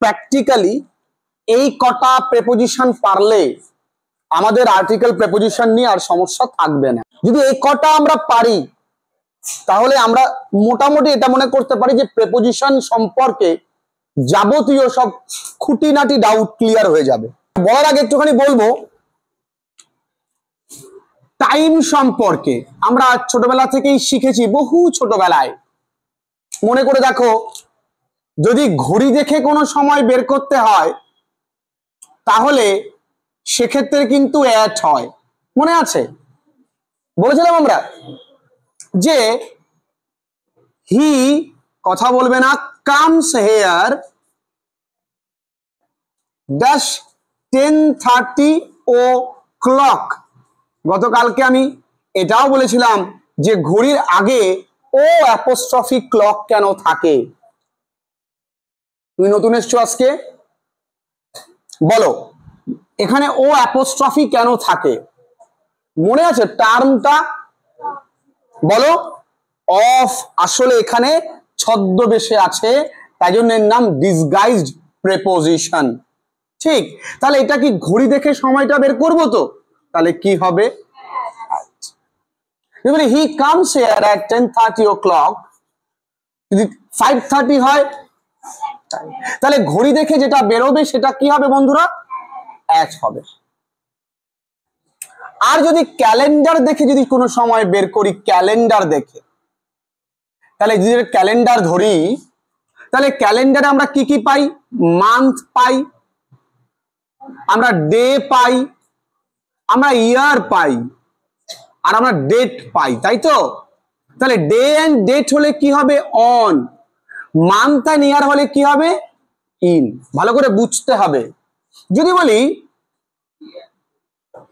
Practically এই কটা preposition পারলে আমাদের আর্টিকেল প্রেপোজিশন নিয়ে আর সমস্যা থাকবে না। যদি এই কটা আমরা পারি তাহলে আমরা মোটামুটি এটা মনে করতে পারি যে প্রেপোজিশন সম্পর্কে যাবতীয় সব খুঁটিনাটি ডাউট ক্লিয়ার হয়ে যাবে। বলার আগে একটুখানি বলবো টাইম সম্পর্কে। আমরা ছোটবেলা থেকেই শিখেছি, বহু ছোটবেলায়। মনে করে দেখো, যদি ঘড়ি দেখে কোনো সময় বের করতে হয় তাহলে সেক্ষেত্রে কিন্তু অ্যাট হয়। মনে আছে বলেছিলাম আমরা যে হি, কথা বলবে না, কামস হেয়ার ড্যাশ 10:30 o'clock। গতকালকে আমি এটাও বলেছিলাম যে ঘড়ির আগে ও অ্যাপোস্ট্রফি ক্লক কেন থাকে। তুমি নতুন এসছো আজকে, বলো এখানে ও অ্যাপোস্ট্রফি কেন থাকে? মনে আছে টার্মটা? বলো। অফ আসলে এখানে ছদ্মবেশে আছে, তাই জন্য এর নাম ডিসগাইজড প্রেপোজিশন। ঠিক, তাহলে এটা কি ঘড়ি দেখে সময়টা বের করবো? তো তাহলে কি হবে? He comes here at 10:30 o'clock, যদি 5:30 হয় তাহলে ঘড়ি দেখে যেটা বেরোবে সেটা কি হবে বন্ধুরা? অ্যাট হবে। আর যদি ক্যালেন্ডার দেখে যদি কোনো সময় বের করি, ক্যালেন্ডার দেখে, তাহলে যদি ক্যালেন্ডার ধরি তাহলে ক্যালেন্ডারে আমরা কি কি পাই? মান্থ পাই, আমরা ডে পাই, আমরা ইয়ার পাই, আর আমরা ডেট পাই, তাই তো? তাহলে ডে এন্ড ডেট হলে কি হবে? অন। মান্থ এন্ড ইয়ার হলে কি হবে? ইন। ভালো করে বুঝতে হবে। যদি বলি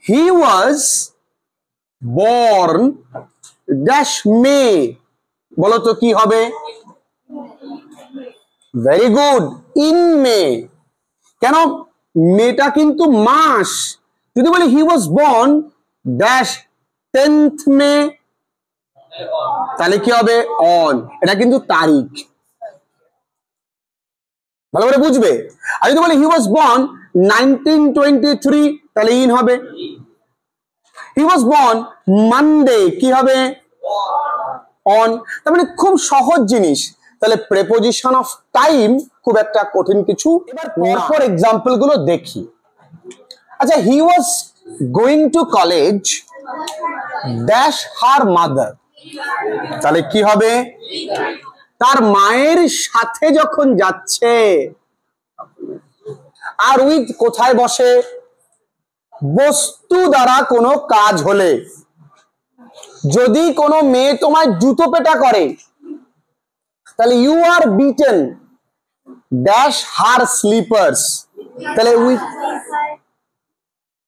হি ওয়াজ বর্ন ড্যাশ মে, বলো তো কি হবে? Very good, in May. কেন? মেটা কিন্তু মাস। যদি বলি হি ওয়াজ বর্ন ড্যাশ 10th মে, তাহলে কি হবে? অন। এটা কিন্তু তারিখ, ভালো করে বুঝবে। আর যদি বলি হি ওয়াজ বর্ন 1923, তাহলে ইন হবে। হি ওয়াজ বর্ন মানডে, কি হবে? অন। তার মানে খুব সহজ জিনিস। তাহলে প্রেপোজিশন অফ টাইম খুব একটা কঠিন কিছু। এবার পরপর এক্সাম্পল গুলো দেখি। আচ্ছা, he was going to college dash her mother, তাহলে কি হবে? তার মায়ের সাথে যখন যাচ্ছে। আর উইথ কোথায় বসে? বস্তু দ্বারা কোনো কাজ হলে। যদি কোনো মেয়ে তোমায় জুতো পেটা করে তাহলে you are beaten dash her slippers, তাহলে উইথ।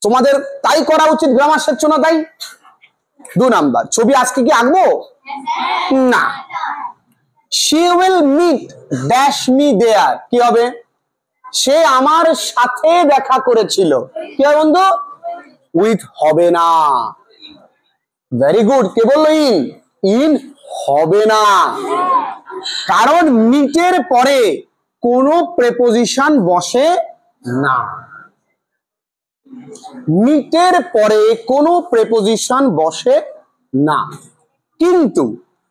তোমাদের তাই করা উচিত, গ্রামার শেখছ না তাই? 2 নাম্বার ছবি আজকে কি আঁকবো? না। she will meet dash me there, কি হবে? সে আমার সাথে দেখা করেছিল, কি হবে বন্ধু? উইথ হবে না। Very good. কে বললো ইন? ইন হবে না, কারণ মিটের পরে কোনো প্রেপোজিশন বসে না। মিটের পরে কোনো প্রেপোজিশন বসে না। কিন্তু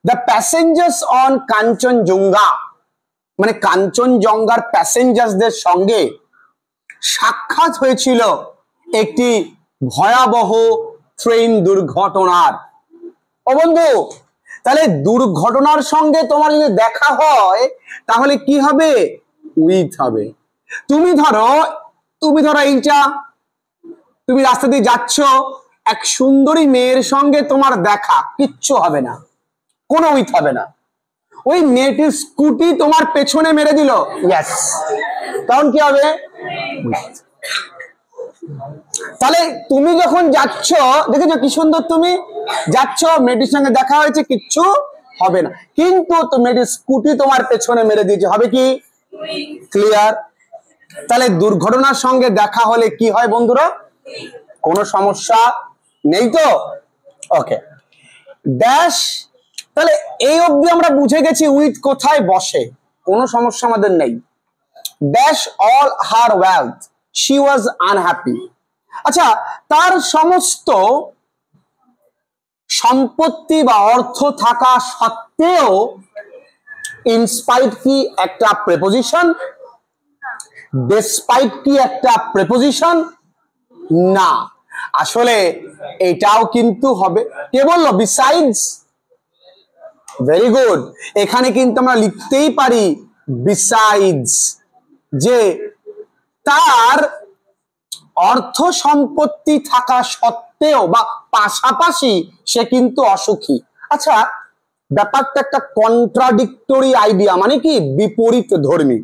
দ্য প্যাসেঞ্জার্স অন কাঞ্চনজঙ্ঘা, মানে কাঞ্চনজঙ্ঘার প্যাসেঞ্জারদের সঙ্গে সাক্ষাৎ হয়েছিল একটি ভয়াবহ ট্রেন দুর্ঘটনার। ও বন্ধু, তাহলে দুর্ঘটনার সঙ্গে তোমার যদি দেখা হয় তাহলে কি হবে? উইথ হবে। তুমি ধরো এইটা, তুমি রাস্তা দিয়ে যাচ্ছ, এক সুন্দরী মেয়ের সঙ্গে তোমার দেখা, কিচ্ছু হবে না, কোনো উইথ হবে না। ওই মেয়েটির স্কুটি তোমার পেছনে মেরে দিল, ইয়েস, তখন কি হবে? তাহলে তুমি যখন যাচ্ছ, দেখেছো কি সুন্দর তুমি যাচ্ছ, মেয়েটির সঙ্গে দেখা হয়েছে, কিচ্ছু হবে না। কিন্তু মেয়েটির স্কুটি তোমার পেছনে মেরে দিয়েছে, হবে কি? ক্লিয়ার? তাহলে দুর্ঘটনার সঙ্গে দেখা হলে কি হয় বন্ধুরা? কোনো সমস্যা নেই তো? ওকে, ড্যাশ। তাহলে এই অবধি আমরা বুঝে গেছি উইথ কোথায় বসে, কোনো সমস্যা আমাদের নেই। Dash all her wealth she was unhappy. আচ্ছা, তার সমস্ত সম্পত্তি বা অর্থ থাকা সত্ত্বেও, ইনস্পাইট কি একটা প্রেপোজিশন? ডেসপাইট কি একটা প্রেপোজিশন? না, আসলে এটাও কিন্তু হবে। কে বললো? বিসাইডস। ভেরি গুড, এখানে কিন্তু আমরা লিখতেই পারি বিসাইডস, যে তার অর্থ সম্পত্তি থাকা সত্ত্বেও বা পাশাপাশি সে কিন্তু অসুখী। আচ্ছা, ব্যাপারটা একটা কন্ট্রাডিক্টরি আইডিয়া, মানে কি বিপরীত ধর্মী,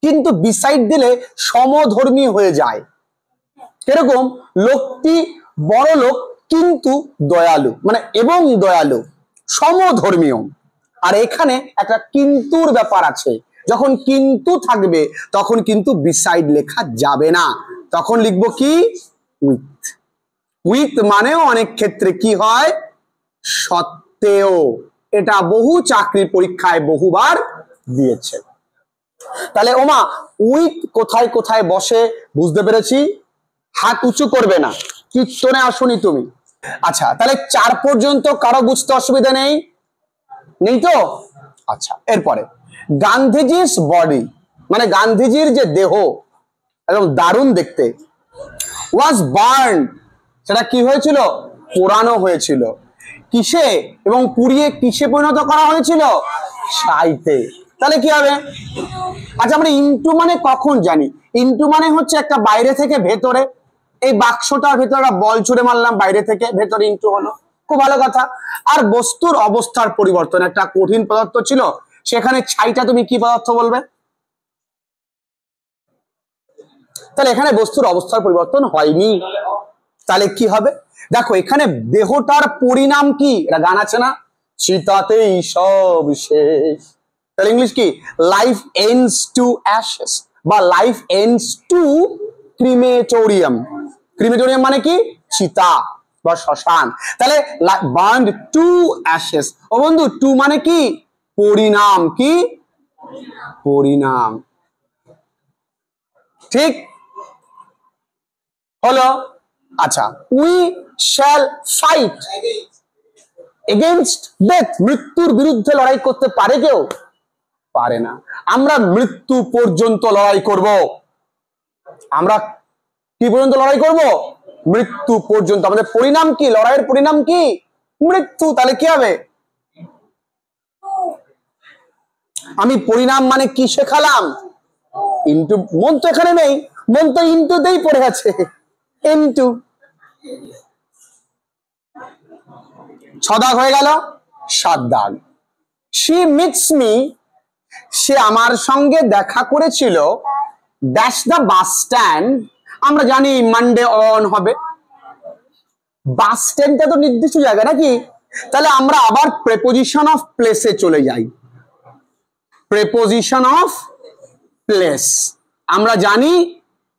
কিন্তু বিসাইড দিলে সমধর্মী হয়ে যায়। এরকম লোকটি বড় লোক কিন্তু দয়ালু, মানে এবং দয়ালু, সমধর্মীয়। আর এখানে একটা কিন্তুর ব্যাপার আছে, যখন কিন্তু থাকবে তখন কিন্তু বিসাইড লেখা যাবে না, তখন লিখবো কি উইথ। উইথ মানেও অনেক ক্ষেত্রে কি হয়? সত্ত্বেও। এটা বহু চাকরি পরীক্ষায় বহুবার দিয়েছে। তাহলে ওমা উইথ কোথায় কোথায় বসে বুঝতে পেরেছি। হাত উঁচু করবে না, কীর্তনে আসুনি তুমি। আচ্ছা, তাহলে 4 পর্যন্ত কারো বুঝতে অসুবিধা নেই? নেই তো? আচ্ছা, এরপরে গান্ধীজির বডি, মানে গান্ধীজির যে দেহ একদম দারুণ দেখতে, ওয়াজ বার্ন, সেটা কি হয়েছিল? পোড়ানো হয়েছিল। কিসে? এবং পুড়িয়ে কিসে পরিণত করা হয়েছিল? ছাইতে। তাহলে কি হবে? আচ্ছা, আমরা ইনটু মানে কখন জানি? ইনটু মানে হচ্ছে একটা বাইরে থেকে ভেতরে, এই বাক্সটার ভেতরে বল ছুড়ে মারলাম, বাইরে থেকে ভেতরে ইনটু হলো, খুব ভালো কথা। আর বস্তুর অবস্থার পরিবর্তন, একটা কঠিন পদার্থ ছিল, সেখানে ছাইটা তুমি কি পদার্থ বলবে? তাহলে এখানে বস্তুর অবস্থার পরিবর্তন হয়নি, তাহলে কি হবে? দেখো এখানে দেহটার পরিণাম কি, এটা গান আছে না, চিতাতেই সব শেষ। তাহলে ইংলিশ কি? লাইফ এন্ডস টু অ্যাশেস, বা লাইফ এন্ডস টু ক্রিমেটোরিয়াম। ক্রিমেটোরিয়াম মানে কি? চিতা বা শ্মশান। তাহলে বার্নড টু অ্যাশেস। ও বন্ধু, টু মানে কি? পরিণাম। কি পরিণাম? ঠিক হলো। আচ্ছা, we shall fight against death, মৃত্যুর বিরুদ্ধে লড়াই করতে পারে কেউ? পারে না। আমরা মৃত্যু পর্যন্ত লড়াই করব। আমরা কি পর্যন্ত লড়াই করব? মৃত্যু পর্যন্ত। আমাদের পরিণাম কি? লড়াইয়ের পরিণাম কি? মৃত্যু। তাহলে কি হবে? আমি পরিণাম মানে কি শেখালাম? ইনটু। মন তো এখানে নেই, মন তো ইনটুতেই পড়ে আছে। ইনটু। 6 দাগ হয়ে গেল, 7 দাগ। শি মিটস মি, সে আমার সঙ্গে দেখা করেছিল, ড্যাশ দ্য বাস স্ট্যান্ড। আমরা জানি মানডে অন হবে, বাস স্ট্যান্ডটা তো নির্দিষ্ট জায়গা নাকি? তাহলে আমরা আবার প্রেপোজিশন অফ প্লেসে চলে যাই। প্রেপোজিশন অফ প্লেস, আমরা জানি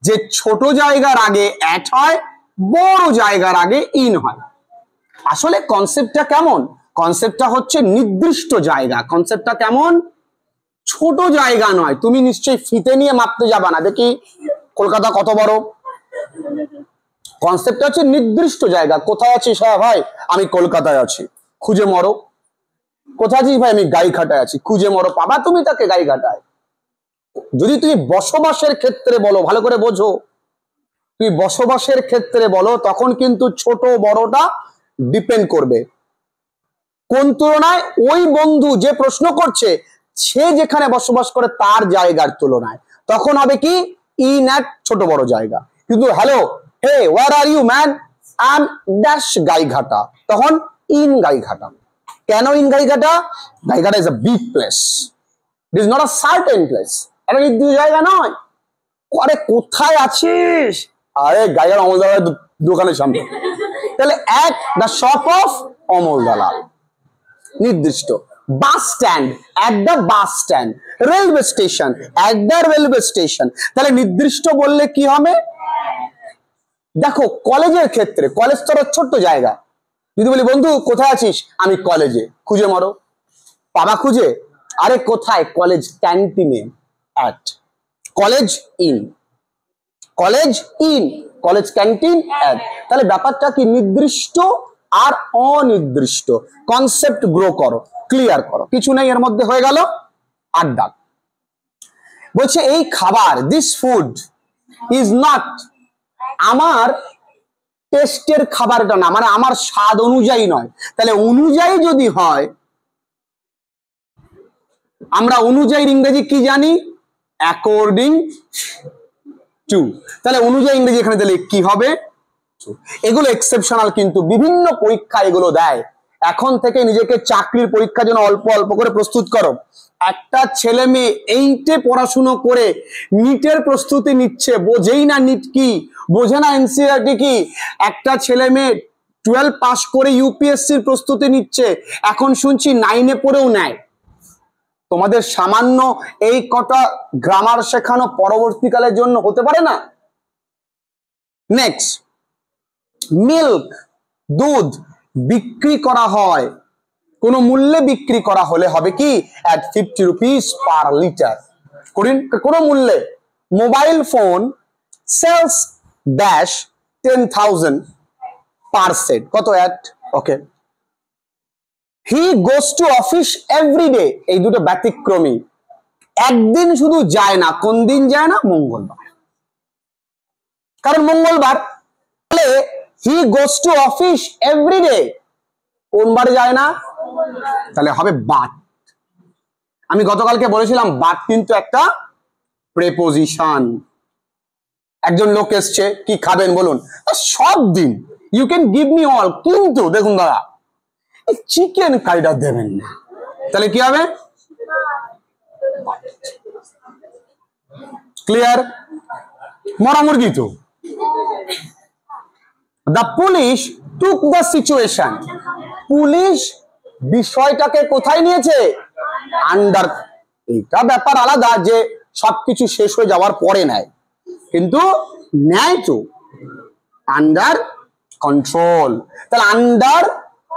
যে ছোট জায়গার আগে অ্যাট হয়, বড় জায়গার আগে ইন হয়। আসলে কনসেপ্টটা কেমন? কনসেপ্টটা হচ্ছে নির্দিষ্ট জায়গা। কনসেপ্টটা কেমন? ছোট জায়গা নয়। তুমি নিশ্চয়ই ফিতে নিয়ে মাপতে যাবা না, দেখি কলকাতা কত বড়। কনসেপ্টটা হচ্ছে নির্দিষ্ট জায়গা। কোথায় আছিস? হ্যাঁ ভাই, আমি কলকাতায় আছি, খুঁজে মরো। কোথায় আছিস? ভাই আমি গাইঘাটায় আছি, খুঁজে মরো, পাবা তুমি তাকে গাইঘাটায়। যদি তুমি বসবাসের ক্ষেত্রে বলো, ভালো করে বোঝো, তুমি বসবাসের ক্ষেত্রে বলো, তখন কিন্তু ছোট বড়টা ডিপেন্ড করবে কোন তুলনায়? ওই বন্ধু যে প্রশ্ন করছে, সে যেখানে বসবাস করে তার জায়গার তুলনায়, তখন হবে কি? ইন এট ছোট বড় জায়গা। কিন্তু hello, hey where are you man, I am dash Gaighata, তখন ইন গাইঘাটা। কেন in Gaighata? Gaighata is a big place, it is not a certain place. এটা নির্দিষ্ট জায়গা নয়। আরে কোথায় আছিস? আরে গাইঘাটা অমলদালার দোকানের সামনে। তাহলে at the shop of Amal দালাল, নির্দিষ্ট। Bus stand, at the bus stand. Railway station, at the railway station. তাহলে নির্দিষ্ট বললে কি হবে? দেখো কলেজের ক্ষেত্রে, কলেজ তো ছোট্ট জায়গা। যদি বলি বন্ধু কোথায় আছিস? আমি কলেজে, খুঁজে মরো, পাবা খুঁজে? আরে কোথায়? কলেজ ক্যান্টিনে, at. College in, college in, college canteen at. তাহলে ব্যাপারটা কি নির্দিষ্ট আর অনির্দিষ্ট, কনসেপ্ট গ্রো করো, ক্লিয়ার করো, কিছু নেই এর মধ্যে, হয়ে গেল আড্ডা। বলছে এই খাবার, দিস ফুড ইজ নট, আমার টেস্টের খাবার এটা না, মানে আমার স্বাদ অনুযায়ী নয়। তাহলে অনুযায়ী যদি হয়, আমরা অনুযায়ী ইংরেজি কি জানি, অ্যাকর্ডিং টু। তাহলে অনুযায়ী ইংরেজি এখানে তাহলে কি হবে, এগুলো এক্সেপশনাল, কিন্তু বিভিন্ন পরীক্ষা এগুলো দেয়। এখন থেকে নিজেকে চাকরির পরীক্ষার জন্য অল্প অল্প করে প্রস্তুত করো। একটা ছেলে মেয়ে এইটে পড়াশুনো করে নিটের প্রস্তুতি নিচ্ছে, বোঝেই না নিট কি, বোঝে না এনসিইআরটি কি। একটা ছেলে মেয়ে 12 পাস করে ইউপিএসসির প্রস্তুতি নিচ্ছে, এখন শুনছি 9-এ পড়েও নেয়। তোমাদের সামান্য এই কটা গ্রামার শেখানো পরবর্তীকালের জন্য হতে পারে না? নেক্সট, মিল্ক, দুধ বিক্রি করা হয়, কোন মূল্যে বিক্রি করা হলে হবে কি, at 50 rupees per liter, কোন মূল্যে। Mobile phone sales dash 10,000 per set, কত at, okay. He goes to office every day, এই দুটো ব্যতিক্রমী, একদিন শুধু যায় না, কোন দিন যায় না, মঙ্গলবার, কারণ মঙ্গলবার। তাহলে he goes to office every day, কোন বারে যায় না, তাহলে হবে বাট। আমি গতকালকে বলেছিলাম বাট কিন্তু একটা প্রেপোজিশন। একজন লোক এসছে, কি খাবেন বলুন, সব দিন, you can give me all, কিন্তু দেখুন দাদা চিকেন কারিটা দেবেন না, তাহলে কি হবে, ক্লিয়ার, মরা মুরগি তো। The police took the situation, police বিষয়টাকে কোথায় নিয়েছে, আন্ডার। এইটা ব্যাপার আলাদা যে সবকিছু শেষ হয়ে যাওয়ার পরে নেয়, কিন্তু নেয় তো আন্ডার কন্ট্রোল। তাহলে আন্ডার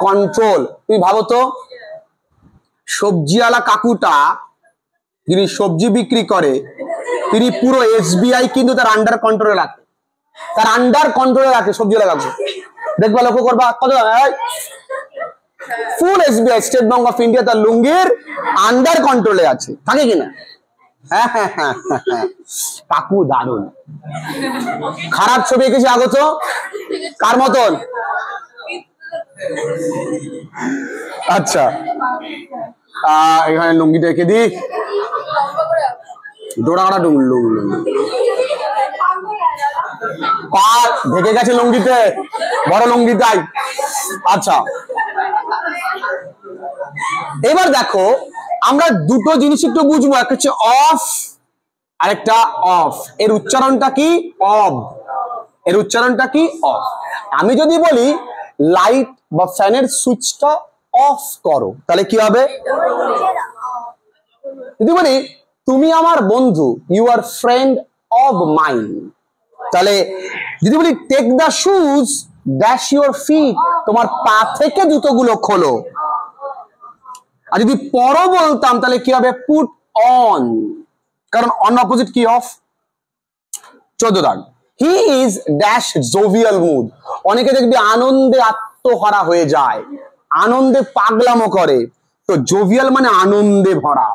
কন্ট্রোল, তুমি ভাবো তো, সবজিওয়ালা কাকুটা যিনি সবজি বিক্রি করে, তিনি পুরো এসবিআই কিন্তু তার আন্ডার কন্ট্রোলে রাখে, তার আন্ডার কন্ট্রোলে রাখে সবজিওয়ালা কাকু। দেখবা, লক্ষ্য করবা, কত ফুল SBI, State Bank of India তার লুঙ্গির আন্ডার কন্ট্রোলে আছে, থাকে কিনা? হ্যাঁ হ্যাঁ হ্যাঁ হ্যাঁ, কাকু দারুণ। খারাপ ছবি এঁকেছে আগত, কার মতন? আচ্ছা, এখানে লুঙ্গিটা এঁকে দি, ডোরাটা লুঙ্গি, পা ঢেকে গেছে লুঙ্গিতে, বড় লুঙ্গি তাই। আচ্ছা, এবার দেখো আমরা দুটো জিনিস একটু বুঝবো, একটা হচ্ছে অফ, আরেকটা অফ। এর উচ্চারণটা কি, অফ, এর উচ্চারণটা কি, অফ। আমি যদি বলি লাইট বা ফ্যানের সুইচটা অফ করো, তাহলে কি হবে? যদি বলি তুমি আমার বন্ধু, you are friend of mine, তাহলে যদি বলি take the shoes dash your feet, তোমার পা থেকে জুতোগুলো খোলো। আর যদি পরো বলতাম তাহলে কি হবে, পুট অন, কারণ অন অপোজিট কি, অফ। 14 দাগ, he is dash jovial mood, অনেকে দেখবি আনন্দে আত্মহারা হয়ে যায়, আনন্দে পাগলামো করে, তো জোভিয়াল মানে আনন্দে ভরা,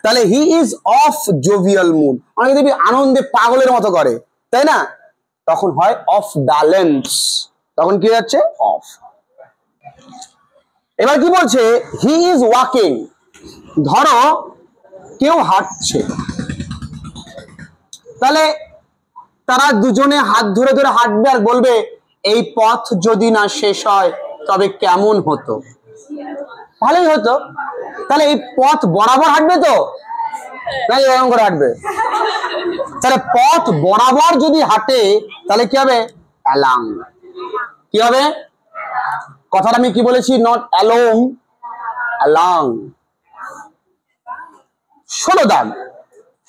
তাহলে he is of jovial mood, অনেকে দেখবি আনন্দে পাগলের মতো করে, তাই না? তখন হয় অফ ব্যালেন্স, তখন কি হচ্ছে, অফ। এবার কি বলছে, হি ইজ ওয়াকিং, ধরো কেউ হাঁটছে, তাহলে তারা দুজনে হাত ধরে ধরে হাঁটবে আর বলবে এই পথ যদি না শেষ হয় তবে কেমন হতো, ভালোই হতো। তাহলে এই পথ বরাবর হাঁটবে তো, নাকি এরকম করে হাঁটবে? তাহলে পথ বরাবর যদি হাঁটে তাহলে কি হবে, অ্যালং, কি হবে? কথাটা আমি কি বলেছি, নট অ্যালোং, অ্যালং। 16 দাগ,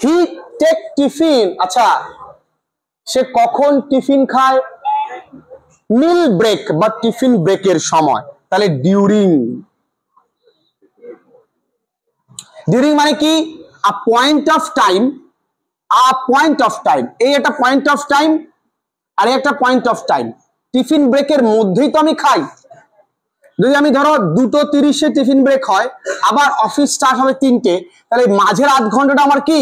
হি টেক টিফিন, আচ্ছা সে কখন টিফিন খায়, মিল ব্রেক বা টিফিন ব্রেকের সময়, তাহলে ডিউরিং। ডিউরিং মানে কি, আ point of time a point of time, এই একটা পয়েন্ট অফ টাইম আর একটা পয়েন্ট অফ টাইম। টিফিন ব্রেকের মধ্যেই তো আমি খাই। যদি আমি ধরো 2:30 টিফিন ব্রেক হয়, আবার অফিস স্টার্ট হবে 3টে, তাহলে মাঝের আধ ঘন্টাটা আমার কি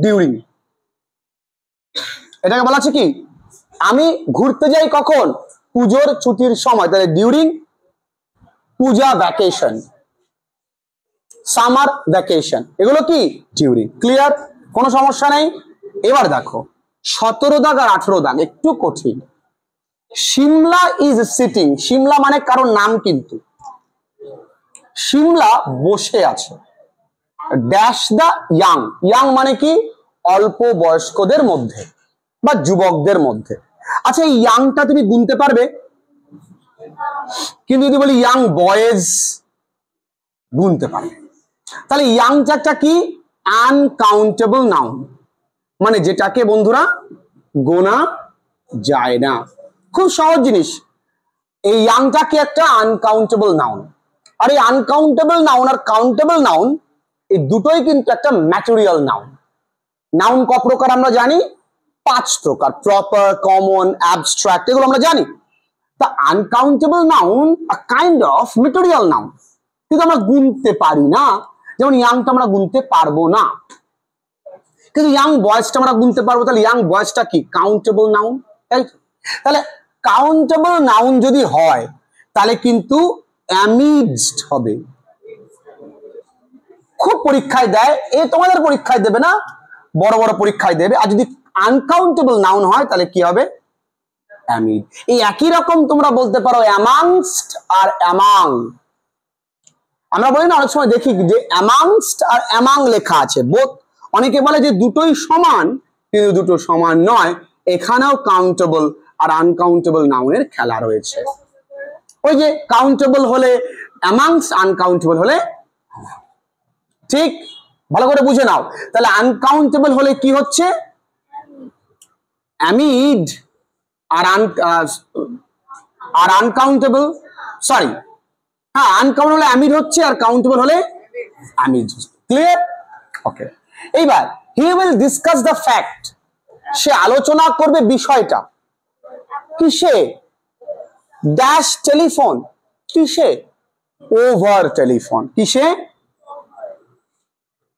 ডিউরিং। এটাকে বলা আছে কি, আমি ঘুরতে যাই কখন, পুজোর ছুটির সময়, তাহলে ডিউরিং পূজা ভ্যাকেশন, সামার ভ্যাকেশন, এগুলো কি ডিউরিং। ক্লিয়ার, কোনো সমস্যা নেই। এবার দেখো 17 দাগ আর 18 দাগ একটু কঠিন। সিমলা ইজ সিটিং, সিমলা মানে কারোর নাম, কিন্তু সিমলা বসে আছে। ড্যাশ দা ইয়াং, ইয়াং মানে কি অল্প বয়স্কদের মধ্যে বা যুবকদের মধ্যে। আচ্ছা, এই ইয়াংটা তুমি গুনতে পারবে, কিন্তু যদি বলি ইয়াং বয়েজ গুনতে পারবে। তাহলে ইয়াংটা একটা কি আনকাউন্টেবল নাউন, মানে যেটাকে বন্ধুরা গোনা যায় না। খুব সহজ জিনিস, এই ইয়াংটা কি একটা আনকাউন্টেবল নাউন। আর এই আনকাউন্টেবল নাউন আর কাউন্টেবল নাউন এই দুটোই কিন্তু একটা ম্যাটেরিয়াল নাউন। নাউন ক প্রকার আমরা জানি, 5 প্রকার, প্রপার, কমন, অ্যাবস্ট্রাক্ট, এগুলো আমরা জানি। তা uncountable noun a kind of material noun, কিন্তু আমরা গুনতে পারি না। যেমন ইয়াংটা আমরা গুনতে পারবো না, কিন্তু ইয়াং বয়েজটা আমরা গুনতে পারবো। তাহলে ইয়াং বয়েজটা কি কাউন্টেবল নাউন, তাই? তাহলে কাউন্টেবল নাউন যদি হয় তাহলে কিন্তু অ্যামিজড হবে। খুব পরীক্ষায় দেয়, এ তোমাদের পরীক্ষায় দেবে না, বড় বড় পরীক্ষায় দেবে। আর যদি আনকাউন্টেবল নাউন হয় তাহলে কি হবে, অ্যামিড। এই একই রকম তোমরা বলতে পারো অ্যামাংস্ট আর অ্যামাং। আমরা বলি না অনেক সময় দেখি যে অ্যামাংস্ট আর অ্যামাং লেখা আছে, বোথ। অনেকে বলে যে দুটোই সমান, কিন্তু দুটো সমান নয়। এখানেও কাউন্টেবল আর আনকাউন্টেবল নাউনের খেলা রয়েছে। ওই যে কাউন্টেবল হলে অ্যামাংস্ট, আনকাউন্টেবল হলে, ঠিক ভালো করে বুঝে নাও। তাহলে আনকাউন্টেবল হলে কি হচ্ছে, অ্যামিড, আর আনকাউন্টেবল, সরি, হ্যাঁ, আনকাউন্টেবল হলে অ্যামিড হচ্ছে, আর কাউন্টেবল হলে অ্যামিড। ক্লিয়ার? ওকে। এইবার he will discuss the fact, সে আলোচনা করবে বিষয়টা। কিসে? ড্যাশ টেলিফোন, কিসে? Over telephone. কিসে?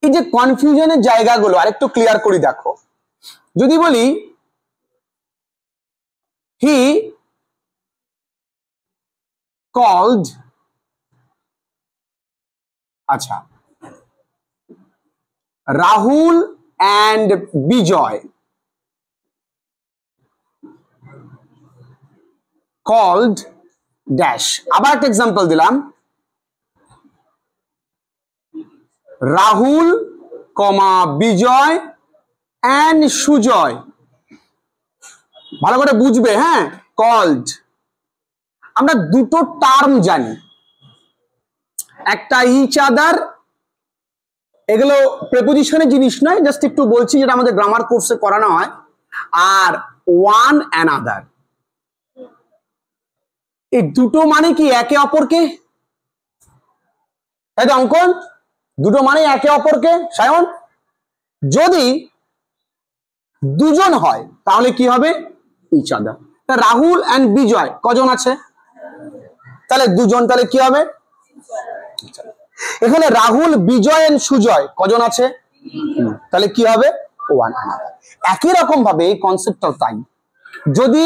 এই যে কনফিউশনের জায়গাগুলো আরেকটু ক্লিয়ার করি দেখো। যদি বলি হি কল্ড, আচ্ছা, Rahul and Bijoy called dash. আবার একটা এক্সাম্পল দিলাম, রাহুল কমা বিজয় অ্যান্ড সুজয়। ভালো করে বুঝবে, হ্যাঁ। কল্ড, আমরা দুটো টার্ম জানি, একটা ইচ আদার, এগুলো প্রেপোজিশনের জিনিস নয়, জাস্ট একটু বলছি, যেটা আমাদের গ্রামার কোর্সে করানো হয়। আর ওয়ান অ্যানাদার, এই দুটো মানে কি একে অপরকে, তাই তো অঙ্কন? দুটো মানে একে অপরকে। সায়ন, যদি দুজন হয় তাহলে কি হবে, ইচ আদার। রাহুল অ্যান্ড বিজয় কজন আছে, তাহলে দুজন, তাহলে কি হবে, এখানে রাহুল বিজয় এন্ড সুজয় কজন আছে, তাহলে কি হবে, ওয়ান অ্যানাদার। একই রকম ভাবে এই কনসেপ্টটাও তাই। যদি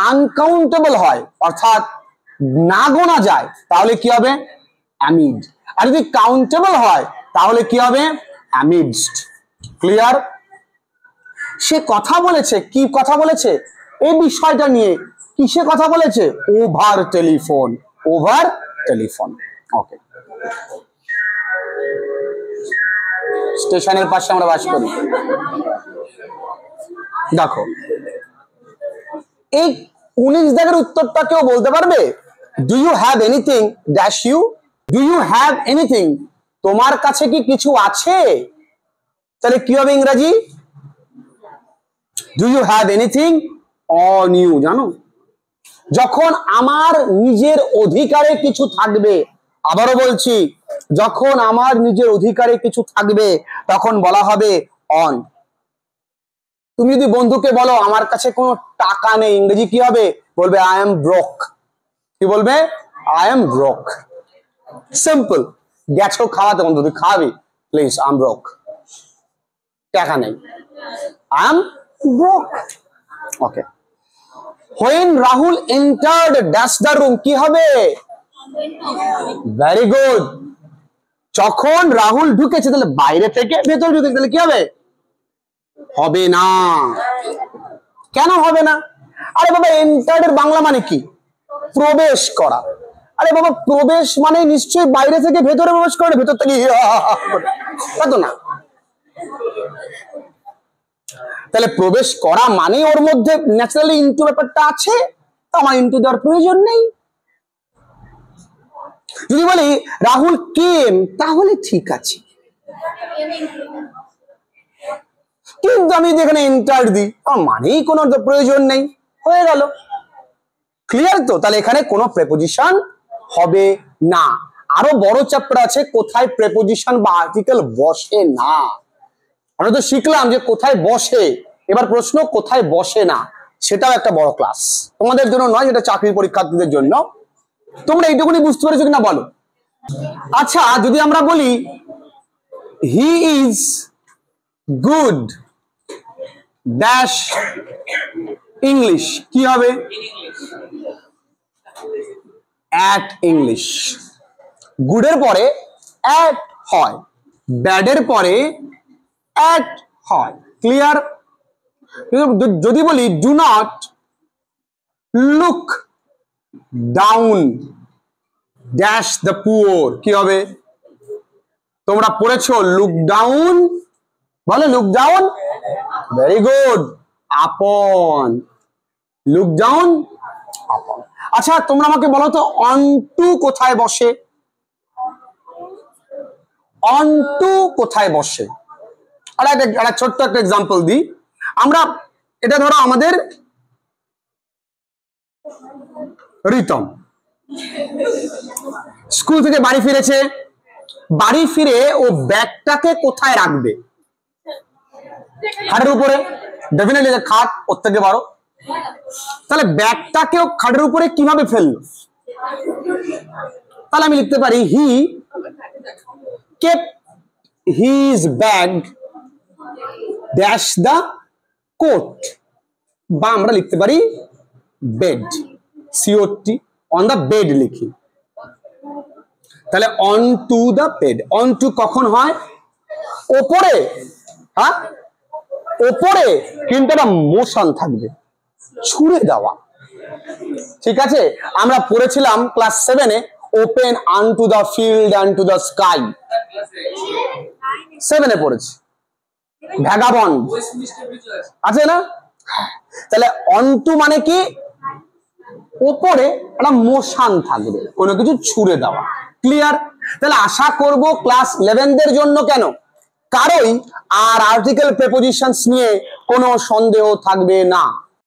আনকাউন্টেবল হয়, অর্থাৎ না গোনা যায়, তাহলে কি হবে, অ্যামিড। আর যদি কাউন্টেবল হয় তাহলে কি হবে, অ্যামিডসড। ক্লিয়ার? সে কথা বলেছে, কি কথা বলেছে, এই বিষয়টা নিয়ে। কিসে কথা বলেছে, ওভার টেলিফোন, ওভার টেলিফোন। ওকে। স্টেশনের পাশে আমরা বাস করি। দেখো এই 19 দাগের উত্তরটা কেউ বলতে পারবে? Do you have anything dash you, do you have anything, তোমার কাছে কি কিছু আছে, তাহলে কি হবে ইংরেজি, do you have anything on you. জানো, যখন আমার নিজের অধিকারে কিছু থাকবে, আবারও বলছি, যখন আমার নিজের অধিকারে কিছু থাকবে তখন বলা হবে অন। তুমি যদি বন্ধুকে বলো আমার কাছে কোনো টাকা নেই, ইংরেজি কি হবে? বলবে আই এম ব্রোক। কি বলবে? I am broke. সিম্পল। গেছো খাওয়াতে, বন্ধু তুই খাওয়াবি, প্লিজ আই এম ব্রোক, টাকা নেই, I am broke. Okay. When Rahul entered dash the room, কি হবে? Very good. যখন রাহুল ঢুকেছে, তাহলে বাইরে থেকে ভেতর ঢুকেছে, তাহলে কি হবে? হবে না। কেন হবে না? আরে বাবা, এন্টার্ড এর বাংলা মানে কি? প্রবেশ করা। আরে বাবা, প্রবেশ মানে নিশ্চয়ই বাইরে থেকে ভেতরে প্রবেশ করে, ভেতর থেকে তা তো না। তাহলে প্রবেশ করা মানে ওর মধ্যে ন্যাচারালি ইনটু ব্যাপারটা আছে, তো আমার ইনটু দেওয়ার প্রয়োজন নেই। যদি বলি রাহুল কেম, তাহলে ঠিক আছে, কিন্তু আমি যেখানে এন্টার দিই আমার মানেই কোনো প্রয়োজন নেই, হয়ে গেল। ক্লিয়ার তো? তাহলে এখানে কোনো প্রেপোজিশন হবে না। আরো বড় চ্যাপ্টার আছে কোথায় প্রেপোজিশন বা আর্টিকেল বসে না। আমরা তো শিখলাম যে কোথায় বসে, এবার প্রশ্ন কোথায় বসে না, সেটাও একটা বড় ক্লাস তোমাদের জন্য নয়, যেটা চাকরির পরীক্ষার্থীদের জন্য। তোমরা এইটুকুনি বুঝতে পেরেছো কিনা বলো? আচ্ছা, যদি আমরা বলি he is good dash English, কি হবে? At English. গুডের পরে অ্যাট হয়, ব্যাডের পরে অ্যাট হয়। ক্লিয়ার? যদি বলি do not look down dash the poor, কি হবে? তোমরা পড়েছো লুক ডাউন, বলো লুক ডাউন। Very good. আপন, লুক ডাউন আপন। আচ্ছা, তোমরা আমাকে বলো তো অন টু কোথায় বসে? অন টু কোথায় বসে? আর একটা ছোট্ট একটা এক্সাম্পল দিই। আমরা এটা ধরো আমাদের রিতম স্কুল থেকে বাড়ি ফিরেছে, বাড়ি ফিরে ও ব্যাগটাকে কোথায় রাখবে? খাটের উপরে। ডেফিনেটলি খাট ওর থেকে বড়, তাহলে ব্যাগটাকেও খাটের উপরে কিভাবে ফেললো? তাহলে আমি লিখতে পারি he kept his bag dash the coat, বা আমরা লিখতে পারি bed, C O T, on the bed লিখি। তাহলে on to the bed, on to কখন হয়? ওপরে। হ্যাঁ, ওপরে, কিন্তু একটা মোশন থাকবে, ছুঁড়ে দেওয়া। ঠিক আছে? আমরা পড়েছিলাম ক্লাস 7-এ open unto the field and to the sky, 7-এ পড়েছি। ভ্যাগাবন্ড আছে না? তাহলে অনটু মানে কি? ওপরে একটা মোশন থাকবে, কোনো কিছু ছুঁড়ে দেওয়া। ক্লিয়ার? তাহলে আশা করব ক্লাস 11দের জন্য কেন কারোই আর আর্টিকেল প্রেপোজিশনস নিয়ে কোনো সন্দেহ থাকবে না।